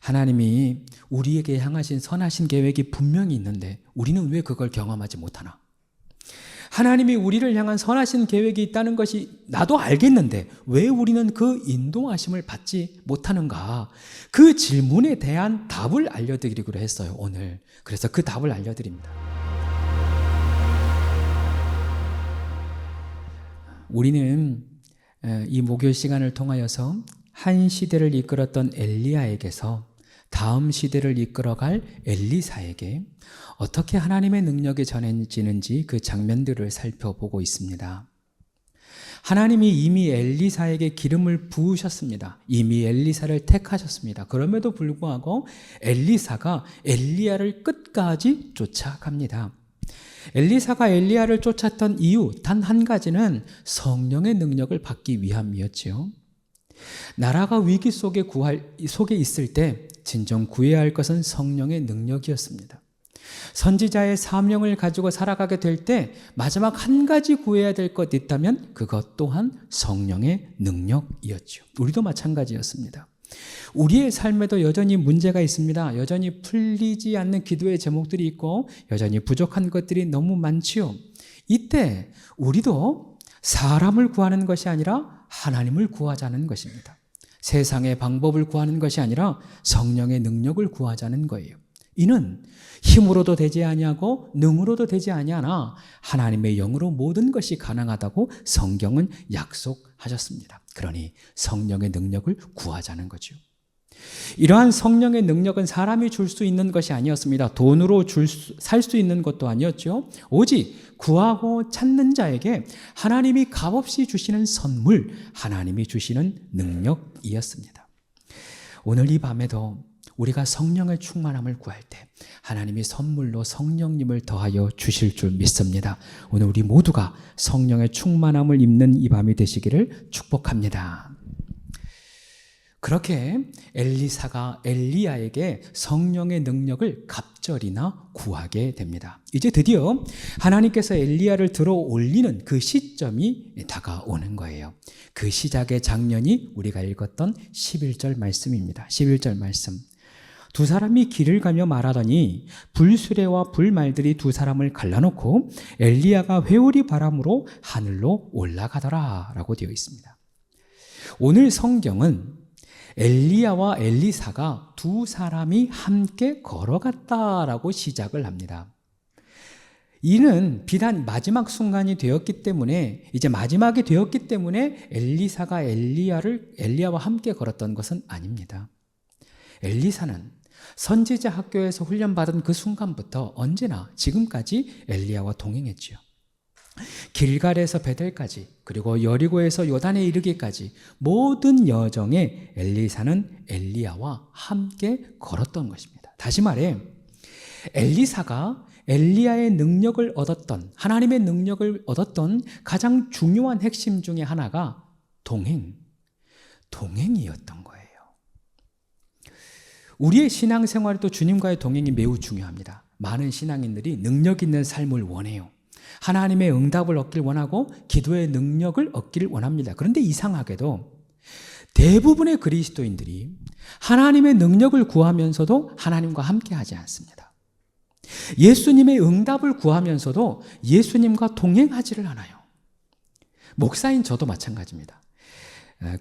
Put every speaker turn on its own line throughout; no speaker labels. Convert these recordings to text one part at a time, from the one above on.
하나님이 우리에게 향하신 선하신 계획이 분명히 있는데 우리는 왜 그걸 경험하지 못하나? 하나님이 우리를 향한 선하신 계획이 있다는 것이 나도 알겠는데 왜 우리는 그 인도하심을 받지 못하는가? 그 질문에 대한 답을 알려드리기로 했어요, 오늘. 그래서 그 답을 알려드립니다. 우리는 이 목요 시간을 통하여서 한 시대를 이끌었던 엘리야에게서 다음 시대를 이끌어갈 엘리사에게 어떻게 하나님의 능력이 전해지는지 그 장면들을 살펴보고 있습니다. 하나님이 이미 엘리사에게 기름을 부으셨습니다. 이미 엘리사를 택하셨습니다. 그럼에도 불구하고 엘리사가 엘리야를 끝까지 쫓아갑니다. 엘리사가 엘리야를 쫓았던 이유 단 한 가지는 성령의 능력을 받기 위함이었지요. 나라가 위기 속에 있을 때 진정 구해야 할 것은 성령의 능력이었습니다. 선지자의 사명을 가지고 살아가게 될 때 마지막 한 가지 구해야 될 것 있다면 그것 또한 성령의 능력이었죠. 우리도 마찬가지였습니다. 우리의 삶에도 여전히 문제가 있습니다. 여전히 풀리지 않는 기도의 제목들이 있고 여전히 부족한 것들이 너무 많지요. 이때 우리도 사람을 구하는 것이 아니라 하나님을 구하자는 것입니다. 세상의 방법을 구하는 것이 아니라 성령의 능력을 구하자는 거예요. 이는 힘으로도 되지 아니하고 능으로도 되지 아니하나 하나님의 영으로 모든 것이 가능하다고 성경은 약속하셨습니다. 그러니 성령의 능력을 구하자는 거죠. 이러한 성령의 능력은 사람이 줄 수 있는 것이 아니었습니다. 돈으로 살 수 있는 것도 아니었죠. 오직 구하고 찾는 자에게 하나님이 값없이 주시는 선물, 하나님이 주시는 능력이었습니다. 오늘 이 밤에도 우리가 성령의 충만함을 구할 때 하나님이 선물로 성령님을 더하여 주실 줄 믿습니다. 오늘 우리 모두가 성령의 충만함을 입는 이 밤이 되시기를 축복합니다. 그렇게 엘리사가 엘리야에게 성령의 능력을 갑절이나 구하게 됩니다. 이제 드디어 하나님께서 엘리야를 들어 올리는 그 시점이 다가오는 거예요. 그 시작의 장면이 우리가 읽었던 11절 말씀입니다. 11절 말씀. 두 사람이 길을 가며 말하더니 불수레와 불말들이 두 사람을 갈라놓고 엘리야가 회오리 바람으로 하늘로 올라가더라 라고 되어 있습니다. 오늘 성경은 엘리야와 엘리사가 두 사람이 함께 걸어갔다라고 시작을 합니다. 이는 비단 마지막 순간이 되었기 때문에 이제 마지막이 되었기 때문에 엘리사가 엘리야와 함께 걸었던 것은 아닙니다. 엘리사는 선지자 학교에서 훈련받은 그 순간부터 언제나 지금까지 엘리야와 동행했지요. 길갈에서 베델까지 그리고 여리고에서 요단에 이르기까지 모든 여정에 엘리사는 엘리야와 함께 걸었던 것입니다. 다시 말해 엘리사가 엘리야의 능력을 얻었던 하나님의 능력을 얻었던 가장 중요한 핵심 중에 하나가 동행이었던 거예요. 우리의 신앙생활에도 주님과의 동행이 매우 중요합니다. 많은 신앙인들이 능력 있는 삶을 원해요. 하나님의 응답을 얻길 원하고 기도의 능력을 얻기를 원합니다. 그런데 이상하게도 대부분의 그리스도인들이 하나님의 능력을 구하면서도 하나님과 함께 하지 않습니다. 예수님의 응답을 구하면서도 예수님과 동행하지를 않아요. 목사인 저도 마찬가지입니다.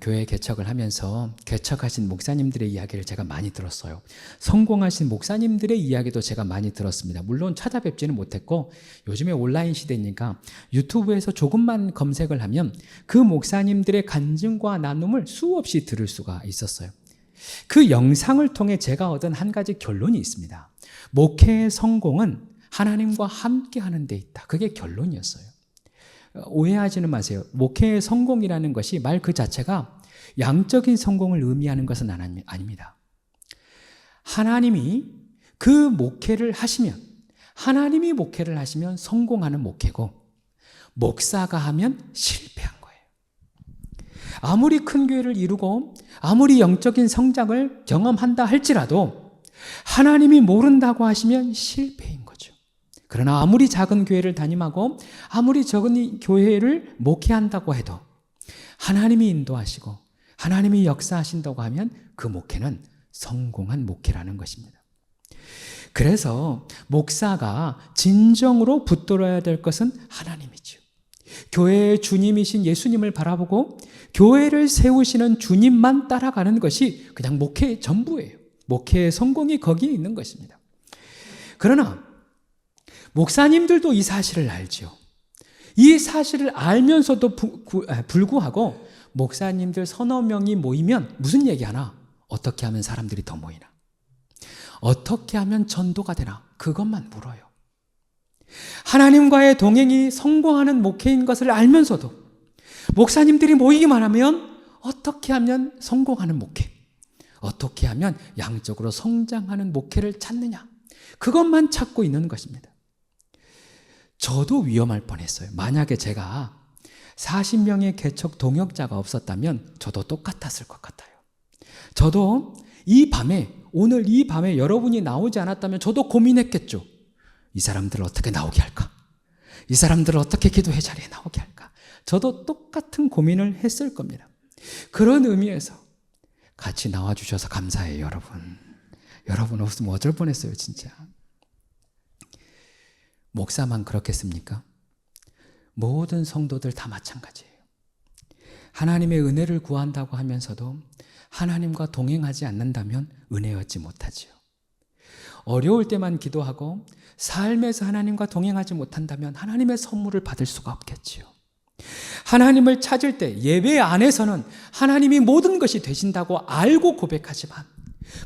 교회 개척을 하면서 개척하신 목사님들의 이야기를 제가 많이 들었어요. 성공하신 목사님들의 이야기도 제가 많이 들었습니다. 물론 찾아뵙지는 못했고 요즘에 온라인 시대니까 유튜브에서 조금만 검색을 하면 그 목사님들의 간증과 나눔을 수없이 들을 수가 있었어요. 그 영상을 통해 제가 얻은 한 가지 결론이 있습니다. 목회의 성공은 하나님과 함께 하는 데 있다. 그게 결론이었어요. 오해하지는 마세요. 목회의 성공이라는 것이 말 그 자체가 양적인 성공을 의미하는 것은 아닙니다. 하나님이 그 목회를 하시면, 하나님이 목회를 하시면 성공하는 목회고, 목사가 하면 실패한 거예요. 아무리 큰 교회를 이루고 아무리 영적인 성장을 경험한다 할지라도 하나님이 모른다고 하시면 실패인 거죠. 그러나 아무리 작은 교회를 담임하고 아무리 적은 교회를 목회한다고 해도 하나님이 인도하시고 하나님이 역사하신다고 하면 그 목회는 성공한 목회라는 것입니다. 그래서 목사가 진정으로 붙들어야 될 것은 하나님이죠. 교회의 주님이신 예수님을 바라보고 교회를 세우시는 주님만 따라가는 것이 그냥 목회의 전부예요. 목회의 성공이 거기에 있는 것입니다. 그러나 목사님들도 이 사실을 알죠. 이 사실을 알면서도 불구하고 목사님들 서너 명이 모이면 무슨 얘기하나? 어떻게 하면 사람들이 더 모이나? 어떻게 하면 전도가 되나? 그것만 물어요. 하나님과의 동행이 성공하는 목회인 것을 알면서도 목사님들이 모이기만 하면 어떻게 하면 성공하는 목회, 어떻게 하면 양적으로 성장하는 목회를 찾느냐, 그것만 찾고 있는 것입니다. 저도 위험할 뻔했어요. 만약에 제가 40명의 개척 동역자가 없었다면 저도 똑같았을 것 같아요. 저도 오늘 이 밤에 여러분이 나오지 않았다면 저도 고민했겠죠. 이 사람들을 어떻게 나오게 할까? 이 사람들을 어떻게 기도회 자리에 나오게 할까? 저도 똑같은 고민을 했을 겁니다. 그런 의미에서 같이 나와주셔서 감사해요, 여러분. 여러분 없으면 어쩔 뻔했어요, 진짜. 목사만 그렇겠습니까? 모든 성도들 다 마찬가지예요. 하나님의 은혜를 구한다고 하면서도 하나님과 동행하지 않는다면 은혜 얻지 못하지요. 어려울 때만 기도하고 삶에서 하나님과 동행하지 못한다면 하나님의 선물을 받을 수가 없겠지요. 하나님을 찾을 때 예배 안에서는 하나님이 모든 것이 되신다고 알고 고백하지만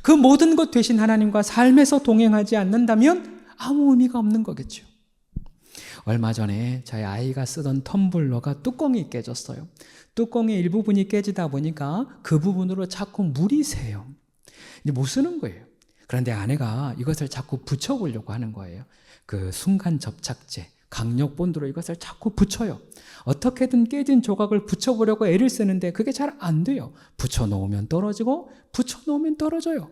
그 모든 것 되신 하나님과 삶에서 동행하지 않는다면 아무 의미가 없는 거겠죠. 얼마 전에 저희 아이가 쓰던 텀블러가 뚜껑이 깨졌어요. 뚜껑의 일부분이 깨지다 보니까 그 부분으로 자꾸 물이 새요. 이제 못 쓰는 거예요. 그런데 아내가 이것을 자꾸 붙여보려고 하는 거예요. 그 순간 접착제, 강력 본드로 이것을 자꾸 붙여요. 어떻게든 깨진 조각을 붙여보려고 애를 쓰는데 그게 잘 안 돼요. 붙여놓으면 떨어지고 붙여놓으면 떨어져요.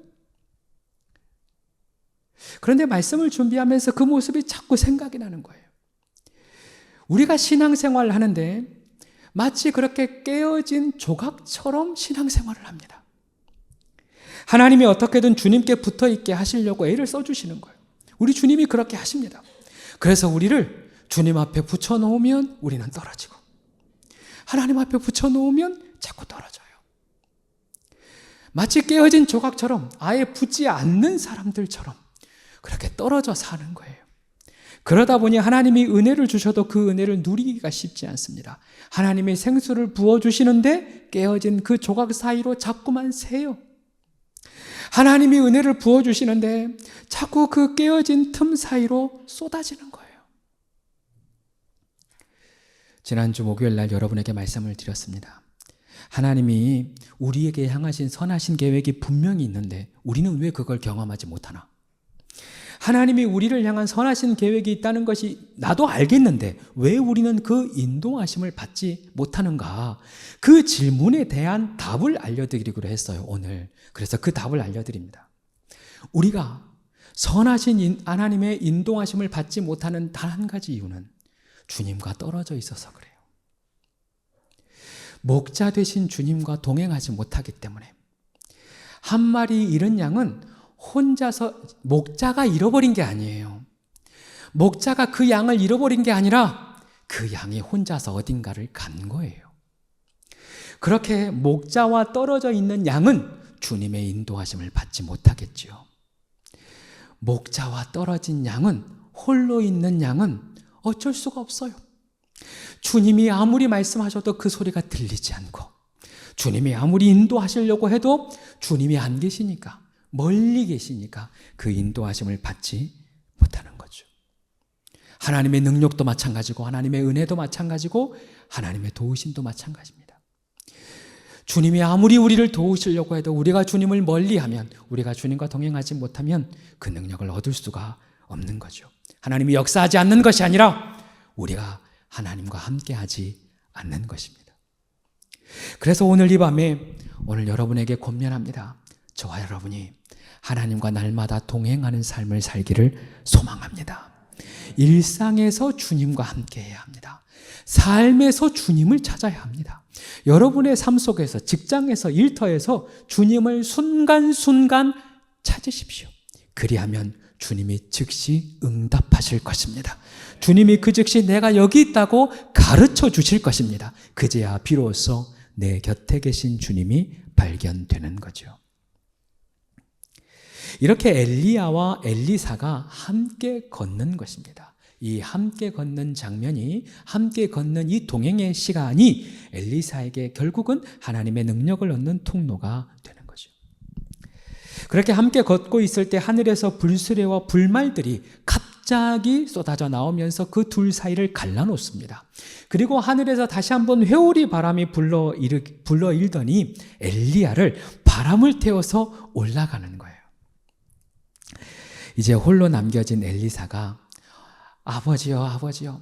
그런데 말씀을 준비하면서 그 모습이 자꾸 생각이 나는 거예요. 우리가 신앙생활을 하는데 마치 그렇게 깨어진 조각처럼 신앙생활을 합니다. 하나님이 어떻게든 주님께 붙어있게 하시려고 애를 써주시는 거예요. 우리 주님이 그렇게 하십니다. 그래서 우리를 주님 앞에 붙여놓으면 우리는 떨어지고 하나님 앞에 붙여놓으면 자꾸 떨어져요. 마치 깨어진 조각처럼 아예 붙지 않는 사람들처럼 그렇게 떨어져 사는 거예요. 그러다 보니 하나님이 은혜를 주셔도 그 은혜를 누리기가 쉽지 않습니다. 하나님의 생수를 부어주시는데 깨어진 그 조각 사이로 자꾸만 새요. 하나님이 은혜를 부어주시는데 자꾸 그 깨어진 틈 사이로 쏟아지는 거예요. 지난주 목요일 날 여러분에게 말씀을 드렸습니다. 하나님이 우리에게 향하신 선하신 계획이 분명히 있는데 우리는 왜 그걸 경험하지 못하나? 하나님이 우리를 향한 선하신 계획이 있다는 것이 나도 알겠는데 왜 우리는 그 인도하심을 받지 못하는가? 그 질문에 대한 답을 알려드리기로 했어요, 오늘. 그래서 그 답을 알려드립니다. 우리가 선하신 하나님의 인도하심을 받지 못하는 단 한 가지 이유는 주님과 떨어져 있어서 그래요. 목자 되신 주님과 동행하지 못하기 때문에 한 마리 잃은 양은 혼자서 목자가 잃어버린 게 아니에요. 목자가 그 양을 잃어버린 게 아니라 그 양이 혼자서 어딘가를 간 거예요. 그렇게 목자와 떨어져 있는 양은 주님의 인도하심을 받지 못하겠지요. 목자와 떨어진 양은, 홀로 있는 양은 어쩔 수가 없어요. 주님이 아무리 말씀하셔도 그 소리가 들리지 않고 주님이 아무리 인도하시려고 해도 주님이 안 계시니까, 멀리 계시니까 그 인도하심을 받지 못하는 거죠. 하나님의 능력도 마찬가지고 하나님의 은혜도 마찬가지고 하나님의 도우심도 마찬가지입니다. 주님이 아무리 우리를 도우시려고 해도 우리가 주님을 멀리하면, 우리가 주님과 동행하지 못하면 그 능력을 얻을 수가 없는 거죠. 하나님이 역사하지 않는 것이 아니라 우리가 하나님과 함께하지 않는 것입니다. 그래서 오늘 이 밤에 오늘 여러분에게 권면합니다. 저와 여러분이 하나님과 날마다 동행하는 삶을 살기를 소망합니다. 일상에서 주님과 함께 해야 합니다. 삶에서 주님을 찾아야 합니다. 여러분의 삶 속에서, 직장에서, 일터에서 주님을 순간순간 찾으십시오. 그리하면 주님이 즉시 응답하실 것입니다. 주님이 그 즉시 내가 여기 있다고 가르쳐 주실 것입니다. 그제야 비로소 내 곁에 계신 주님이 발견되는 거죠. 이렇게 엘리야와 엘리사가 함께 걷는 것입니다. 이 함께 걷는 장면이, 함께 걷는 이 동행의 시간이 엘리사에게 결국은 하나님의 능력을 얻는 통로가 되는 거죠. 그렇게 함께 걷고 있을 때 하늘에서 불수레와 불말들이 갑자기 쏟아져 나오면서 그 둘 사이를 갈라놓습니다. 그리고 하늘에서 다시 한번 회오리 바람이 불러일더니 엘리야를 바람을 태워서 올라가는 거예요. 이제 홀로 남겨진 엘리사가 아버지요, 아버지요,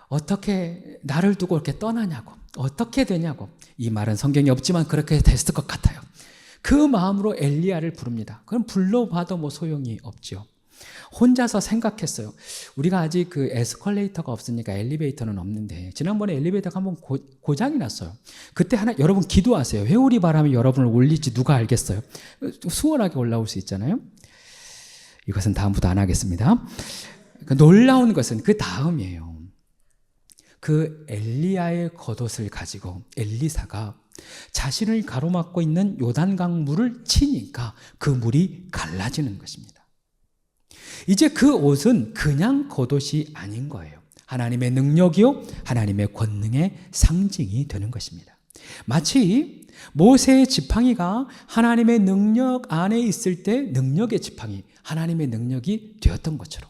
어떻게 나를 두고 이렇게 떠나냐고, 어떻게 되냐고. 이 말은 성경에 없지만 그렇게 됐을 것 같아요. 그 마음으로 엘리야를 부릅니다. 그럼 불러봐도 뭐 소용이 없죠. 혼자서 생각했어요. 우리가 아직 그 에스컬레이터가 없으니까 엘리베이터는 없는데, 지난번에 엘리베이터가 한번 고장이 났어요. 그때 여러분 기도하세요. 회오리 바람이 여러분을 올릴지 누가 알겠어요. 수월하게 올라올 수 있잖아요. 이것은 다음부터 안 하겠습니다. 놀라운 것은 그 다음이에요. 그 엘리야의 겉옷을 가지고 엘리사가 자신을 가로막고 있는 요단강 물을 치니까 그 물이 갈라지는 것입니다. 이제 그 옷은 그냥 겉옷이 아닌 거예요. 하나님의 능력이요, 하나님의 권능의 상징이 되는 것입니다. 마치 모세의 지팡이가 하나님의 능력 안에 있을 때 능력의 지팡이, 하나님의 능력이 되었던 것처럼,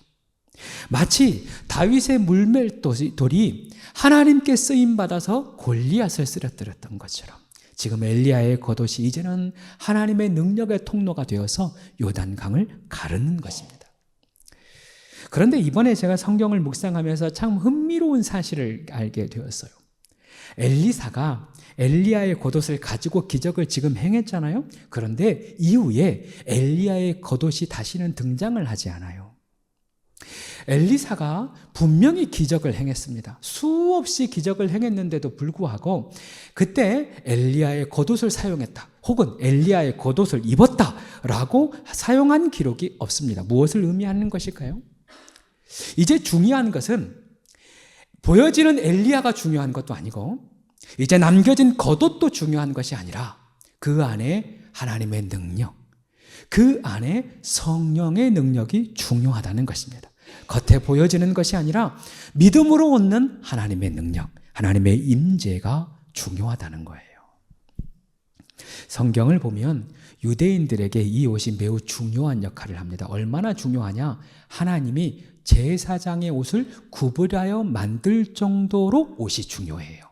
마치 다윗의 물맷돌이 하나님께 쓰임받아서 골리앗을 쓰러뜨렸던 것처럼, 지금 엘리야의 겉옷이 이제는 하나님의 능력의 통로가 되어서 요단강을 가르는 것입니다. 그런데 이번에 제가 성경을 묵상하면서 참 흥미로운 사실을 알게 되었어요. 엘리사가 엘리야의 겉옷을 가지고 기적을 지금 행했잖아요. 그런데 이후에 엘리야의 겉옷이 다시는 등장을 하지 않아요. 엘리사가 분명히 기적을 행했습니다. 수없이 기적을 행했는데도 불구하고 그때 엘리야의 겉옷을 사용했다, 혹은 엘리야의 겉옷을 입었다라고 사용한 기록이 없습니다. 무엇을 의미하는 것일까요? 이제 중요한 것은 보여지는 엘리야가 중요한 것도 아니고 이제 남겨진 겉옷도 중요한 것이 아니라 그 안에 하나님의 능력, 그 안에 성령의 능력이 중요하다는 것입니다. 겉에 보여지는 것이 아니라 믿음으로 얻는 하나님의 능력, 하나님의 임재가 중요하다는 거예요. 성경을 보면 유대인들에게 이 옷이 매우 중요한 역할을 합니다. 얼마나 중요하냐? 하나님이 제사장의 옷을 구분하여 만들 정도로 옷이 중요해요.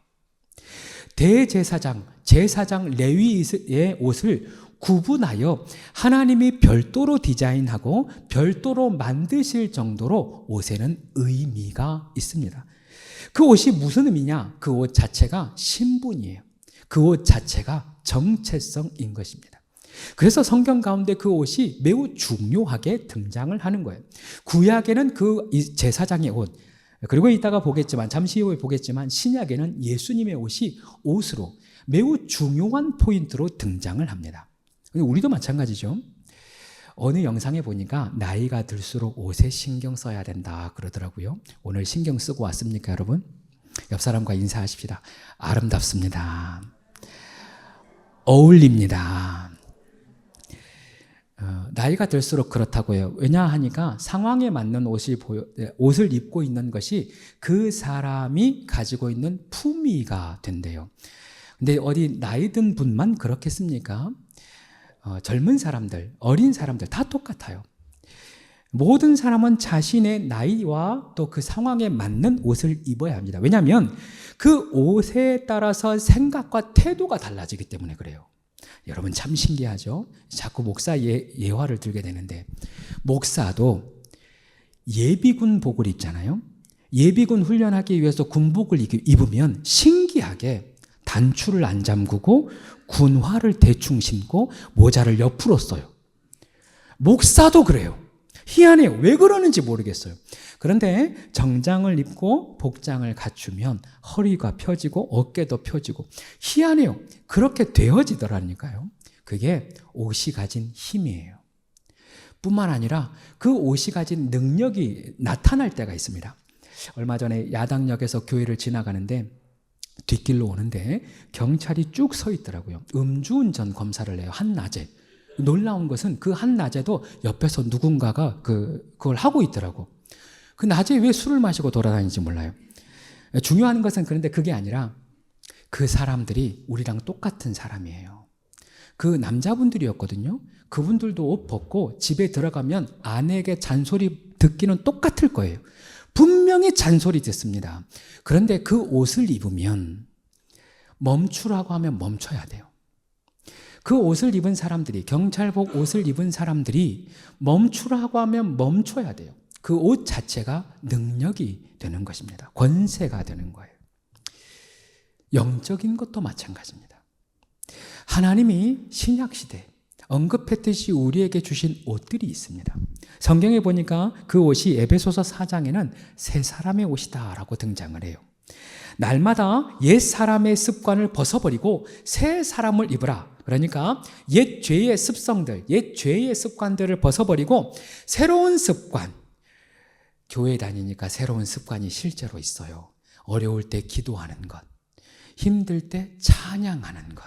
대제사장, 제사장 레위의 옷을 구분하여 하나님이 별도로 디자인하고 별도로 만드실 정도로 옷에는 의미가 있습니다. 그 옷이 무슨 의미냐? 그 옷 자체가 신분이에요. 그 옷 자체가 정체성인 것입니다. 그래서 성경 가운데 그 옷이 매우 중요하게 등장을 하는 거예요. 구약에는 그 제사장의 옷, 그리고 이따가 보겠지만, 잠시 후에 보겠지만, 신약에는 예수님의 옷이 옷으로 매우 중요한 포인트로 등장을 합니다. 우리도 마찬가지죠. 어느 영상에 보니까 나이가 들수록 옷에 신경 써야 된다 그러더라고요. 오늘 신경 쓰고 왔습니까, 여러분? 옆 사람과 인사하십시다. 아름답습니다. 어울립니다. 나이가 들수록 그렇다고요. 왜냐하니까 상황에 맞는 옷을 입고 있는 것이 그 사람이 가지고 있는 품위가 된대요. 근데 어디 나이 든 분만 그렇겠습니까? 젊은 사람들, 어린 사람들 다 똑같아요. 모든 사람은 자신의 나이와 또 그 상황에 맞는 옷을 입어야 합니다. 왜냐하면 그 옷에 따라서 생각과 태도가 달라지기 때문에 그래요. 여러분 참 신기하죠? 자꾸 목사 예화를 들게 되는데, 목사도 예비군 복을 입잖아요. 예비군 훈련하기 위해서 군복을 입으면 신기하게 단추를 안 잠그고 군화를 대충 신고 모자를 옆으로 써요. 목사도 그래요. 희한해요. 왜 그러는지 모르겠어요. 그런데 정장을 입고 복장을 갖추면 허리가 펴지고 어깨도 펴지고 희한해요. 그렇게 되어지더라니까요. 그게 옷이 가진 힘이에요. 뿐만 아니라 그 옷이 가진 능력이 나타날 때가 있습니다. 얼마 전에 야당역에서 교회를 지나가는데 뒷길로 오는데 경찰이 쭉 서 있더라고요. 음주운전 검사를 해요. 한낮에. 놀라운 것은 그 한낮에도 옆에서 누군가가 그걸 하고 있더라고. 그 낮에 왜 술을 마시고 돌아다니는지 몰라요. 중요한 것은 그런데 그게 아니라 그 사람들이 우리랑 똑같은 사람이에요. 그 남자분들이었거든요. 그분들도 옷 벗고 집에 들어가면 아내에게 잔소리 듣기는 똑같을 거예요. 분명히 잔소리 듣습니다. 그런데 그 옷을 입으면 멈추라고 하면 멈춰야 돼요. 그 옷을 입은 사람들이, 경찰복 옷을 입은 사람들이 멈추라고 하면 멈춰야 돼요. 그 옷 자체가 능력이 되는 것입니다. 권세가 되는 거예요. 영적인 것도 마찬가지입니다. 하나님이 신약시대 언급했듯이 우리에게 주신 옷들이 있습니다. 성경에 보니까 그 옷이 에베소서 4장에는 새 사람의 옷이다 라고 등장을 해요. 날마다 옛 사람의 습관을 벗어버리고 새 사람을 입으라. 그러니까 옛 죄의 습성들, 옛 죄의 습관들을 벗어버리고 새로운 습관, 교회 다니니까 새로운 습관이 실제로 있어요. 어려울 때 기도하는 것, 힘들 때 찬양하는 것,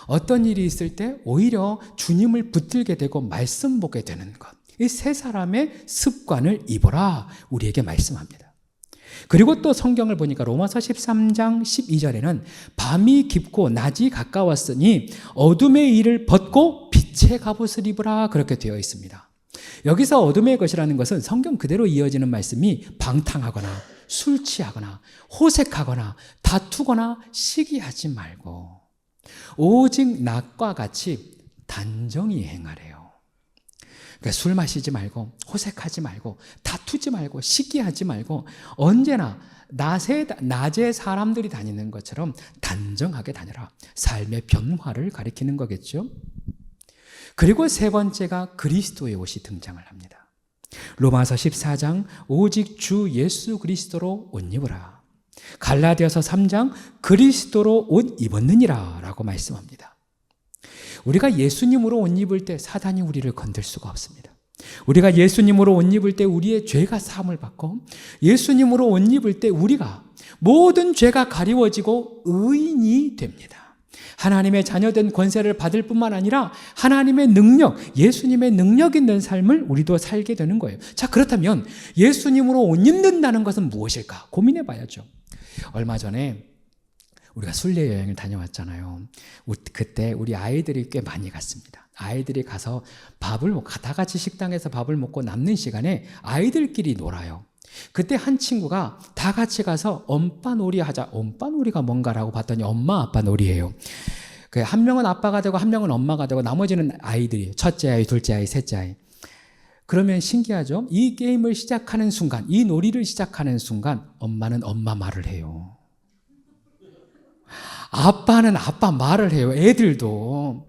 어떤 일이 있을 때 오히려 주님을 붙들게 되고 말씀 보게 되는 것, 이 세 사람의 습관을 입어라 우리에게 말씀합니다. 그리고 또 성경을 보니까 로마서 13장 12절에는 밤이 깊고 낮이 가까웠으니 어둠의 일을 벗고 빛의 갑옷을 입으라 그렇게 되어 있습니다. 여기서 어둠의 것이라는 것은 성경 그대로 이어지는 말씀이 방탕하거나 술 취하거나 호색하거나 다투거나 시기하지 말고 오직 낮과 같이 단정히 행하래요. 그러니까 술 마시지 말고 호색하지 말고 다투지 말고 시기하지 말고 언제나 낮에 사람들이 다니는 것처럼 단정하게 다녀라. 삶의 변화를 가리키는 거겠죠. 그리고 세 번째가 그리스도의 옷이 등장을 합니다. 로마서 14장 오직 주 예수 그리스도로 옷 입으라. 갈라디아서 3장 그리스도로 옷 입었느니라 라고 말씀합니다. 우리가 예수님으로 옷 입을 때 사단이 우리를 건들 수가 없습니다. 우리가 예수님으로 옷 입을 때 우리의 죄가 사함을 받고 예수님으로 옷 입을 때 우리가 모든 죄가 가리워지고 의인이 됩니다. 하나님의 자녀된 권세를 받을 뿐만 아니라 하나님의 능력, 예수님의 능력 있는 삶을 우리도 살게 되는 거예요. 자, 그렇다면 예수님으로 옷 입는다는 것은 무엇일까? 고민해 봐야죠. 얼마 전에 우리가 순례 여행을 다녀왔잖아요. 그때 우리 아이들이 꽤 많이 갔습니다. 아이들이 가서 다 같이 식당에서 밥을 먹고 남는 시간에 아이들끼리 놀아요. 그때 한 친구가 다 같이 가서 엄빠놀이 하자. 엄빠놀이가 뭔가라고 봤더니 엄마 아빠 놀이예요. 한 명은 아빠가 되고 한 명은 엄마가 되고 나머지는 아이들이에요. 첫째 아이, 둘째 아이, 셋째 아이. 그러면 신기하죠? 이 게임을 시작하는 순간, 이 놀이를 시작하는 순간 엄마는 엄마 말을 해요. 아빠는 아빠 말을 해요. 애들도.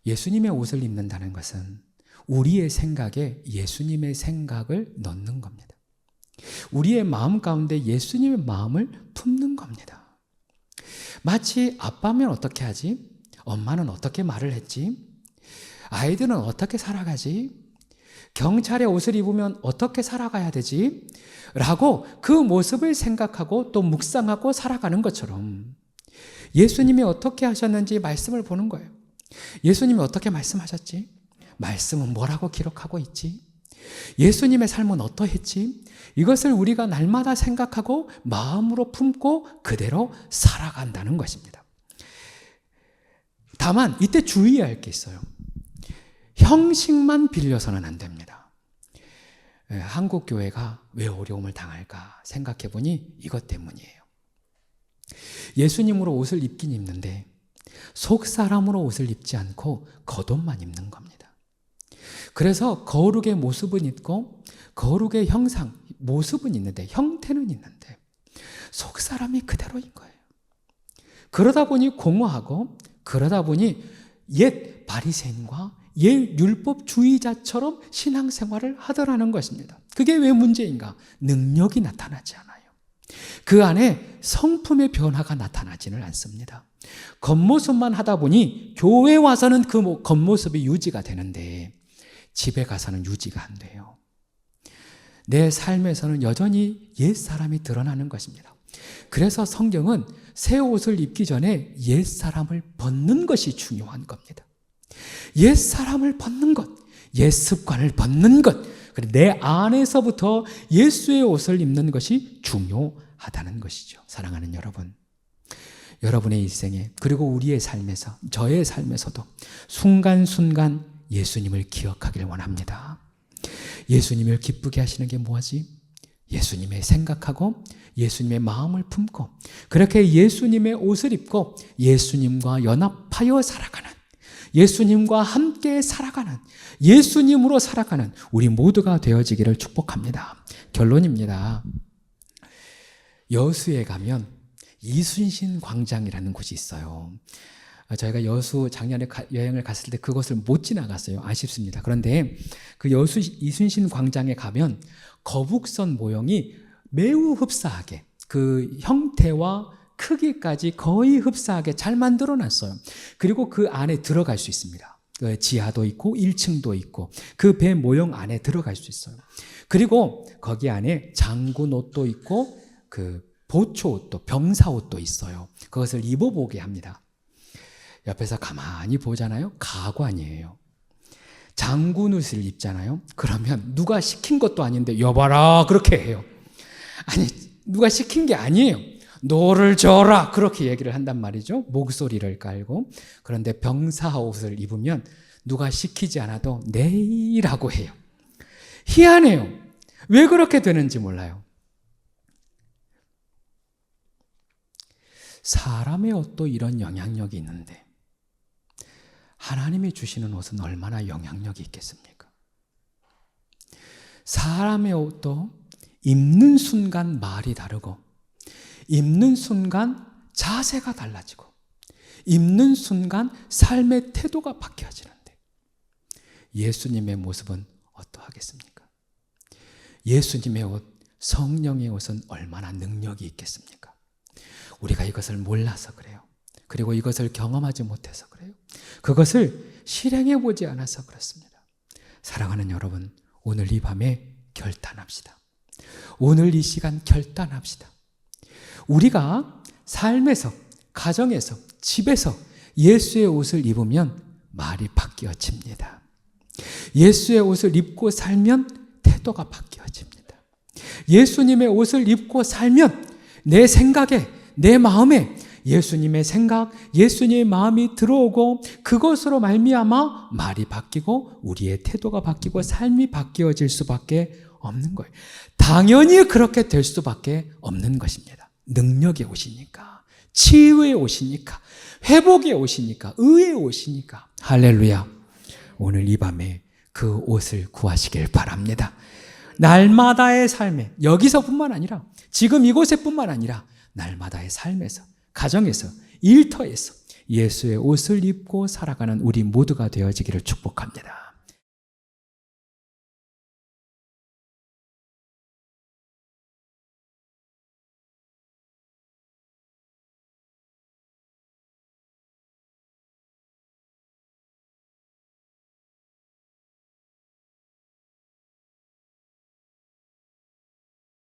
예수님의 옷을 입는다는 것은 우리의 생각에 예수님의 생각을 넣는 겁니다. 우리의 마음 가운데 예수님의 마음을 품는 겁니다. 마치 아빠면 어떻게 하지? 엄마는 어떻게 말을 했지? 아이들은 어떻게 살아가지? 경찰의 옷을 입으면 어떻게 살아가야 되지? 라고 그 모습을 생각하고 또 묵상하고 살아가는 것처럼 예수님이 어떻게 하셨는지 말씀을 보는 거예요. 예수님이 어떻게 말씀하셨지? 말씀은 뭐라고 기록하고 있지? 예수님의 삶은 어떠했지? 이것을 우리가 날마다 생각하고 마음으로 품고 그대로 살아간다는 것입니다. 다만 이때 주의해야 할 게 있어요. 형식만 빌려서는 안 됩니다. 한국 교회가 왜 어려움을 당할까 생각해 보니 이것 때문이에요. 예수님으로 옷을 입긴 입는데 속 사람으로 옷을 입지 않고 겉옷만 입는 겁니다. 그래서 거룩의 모습은 있고 거룩의 형상, 모습은 있는데 형태는 있는데 속 사람이 그대로인 거예요. 그러다 보니 공허하고 그러다 보니 옛 바리새인과 율법주의자처럼 신앙생활을 하더라는 것입니다. 그게 왜 문제인가? 능력이 나타나지 않아요. 그 안에 성품의 변화가 나타나지는 않습니다. 겉모습만 하다 보니 교회 와서는 그 겉모습이 유지가 되는데 집에 가서는 유지가 안 돼요. 내 삶에서는 여전히 옛사람이 드러나는 것입니다. 그래서 성경은 새 옷을 입기 전에 옛사람을 벗는 것이 중요한 겁니다. 옛사람을 벗는 것, 옛습관을 벗는 것, 내 안에서부터 예수의 옷을 입는 것이 중요하다는 것이죠. 사랑하는 여러분, 여러분의 일생에, 그리고 우리의 삶에서, 저의 삶에서도 순간순간 예수님을 기억하길 원합니다. 예수님을 기쁘게 하시는 게 뭐지? 예수님의 생각하고 예수님의 마음을 품고 그렇게 예수님의 옷을 입고 예수님과 연합하여 살아가는, 예수님과 함께 살아가는, 예수님으로 살아가는 우리 모두가 되어지기를 축복합니다. 결론입니다. 여수에 가면 이순신 광장이라는 곳이 있어요. 저희가 여수 작년에 여행을 갔을 때 그것을 못 지나갔어요. 아쉽습니다. 그런데 그 여수 이순신 광장에 가면 거북선 모형이 매우 흡사하게, 그 형태와 크기까지 거의 흡사하게 잘 만들어 놨어요. 그리고 그 안에 들어갈 수 있습니다. 지하도 있고 1층도 있고 그 배 모형 안에 들어갈 수 있어요. 그리고 거기 안에 장군 옷도 있고 그 보초 옷도, 병사 옷도 있어요. 그것을 입어보게 합니다. 옆에서 가만히 보잖아요. 가관이에요. 장군 옷을 입잖아요. 그러면 누가 시킨 것도 아닌데 여봐라 그렇게 해요. 아니, 누가 시킨 게 아니에요. 노를 져라 그렇게 얘기를 한단 말이죠. 목소리를 깔고. 그런데 병사 옷을 입으면 누가 시키지 않아도 네라고 해요. 희한해요. 왜 그렇게 되는지 몰라요. 사람의 옷도 이런 영향력이 있는데 하나님이 주시는 옷은 얼마나 영향력이 있겠습니까? 사람의 옷도 입는 순간 말이 다르고, 입는 순간 자세가 달라지고, 입는 순간 삶의 태도가 바뀌어지는데 예수님의 모습은 어떠하겠습니까? 예수님의 옷, 성령의 옷은 얼마나 능력이 있겠습니까? 우리가 이것을 몰라서 그래요. 그리고 이것을 경험하지 못해서 그래요. 그것을 실행해 보지 않아서 그렇습니다. 사랑하는 여러분, 오늘 이 밤에 결단합시다. 오늘 이 시간 결단합시다. 우리가 삶에서, 가정에서, 집에서 예수의 옷을 입으면 말이 바뀌어집니다. 예수의 옷을 입고 살면 태도가 바뀌어집니다. 예수님의 옷을 입고 살면 내 생각에, 내 마음에 예수님의 생각, 예수님의 마음이 들어오고 그것으로 말미암아 말이 바뀌고 우리의 태도가 바뀌고 삶이 바뀌어질 수밖에 없는 거예요. 당연히 그렇게 될 수밖에 없는 것입니다. 능력의 옷이니까, 치유의 옷이니까, 회복의 옷이니까, 의의 옷이니까. 할렐루야. 오늘 이 밤에 그 옷을 구하시길 바랍니다. 날마다의 삶에, 여기서뿐만 아니라 지금 이곳에뿐만 아니라 날마다의 삶에서, 가정에서, 일터에서 예수의 옷을 입고 살아가는 우리 모두가 되어지기를 축복합니다.